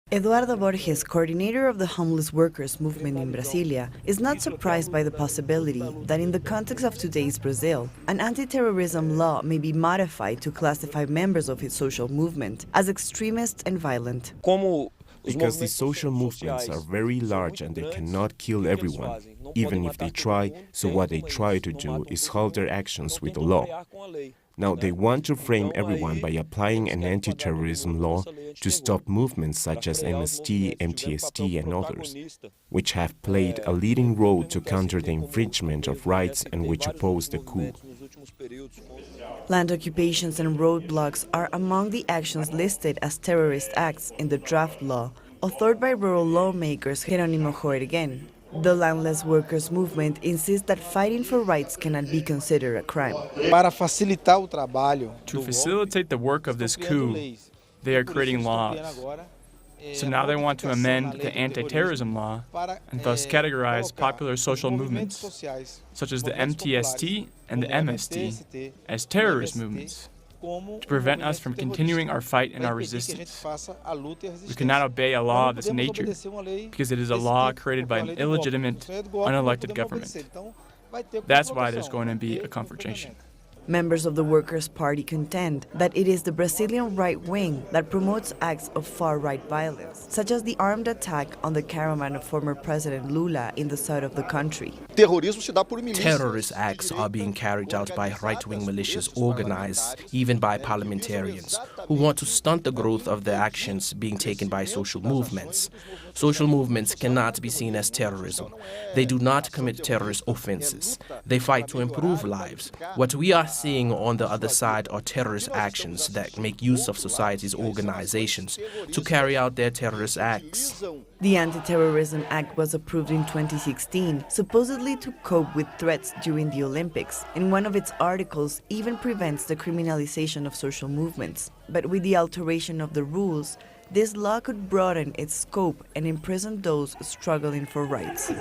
Eduardo Borges, coordinator of the homeless workers movement in Brasilia, is not surprised by the possibility that in the context of today's Brazil, an anti-terrorism law may be modified to classify members of his social movement as extremist and violent. Because these social movements are very large and they cannot kill everyone, even if they try, so what they try to do is halt their actions with the law. Now they want to frame everyone by applying an anti-terrorism law to stop movements such as MST, MTST and others, which have played a leading role to counter the infringement of rights and which oppose the coup. Land occupations and roadblocks are among the actions listed as terrorist acts in the draft law, authored by rural lawmakers Jerónimo Joergen. The landless workers' movement insists that fighting for rights cannot be considered a crime. To facilitate the work of this coup, they are creating laws. So now they want to amend the anti-terrorism law and thus categorize popular social movements, such as the MTST and the MST, as terrorist movements, to prevent us from continuing our fight and our resistance. We cannot obey a law of this nature because it is a law created by an illegitimate, unelected government. That's why there's going to be a confrontation. Members of the Workers' Party contend that it is the Brazilian right wing that promotes acts of far-right violence, such as the armed attack on the caravan of former President Lula in the south of the country. Terrorist acts are being carried out by right-wing militias organized even by parliamentarians who want to stunt the growth of the actions being taken by social movements. Social movements cannot be seen as terrorism. They do not commit terrorist offenses. They fight to improve lives. What we are seeing on the other side are terrorist actions that make use of society's organizations to carry out their terrorist acts. The Anti-Terrorism Act was approved in 2016, supposedly to cope with threats during the Olympics, and one of its articles even prevents the criminalization of social movements. But with the alteration of the rules, this law could broaden its scope and imprison those struggling for rights.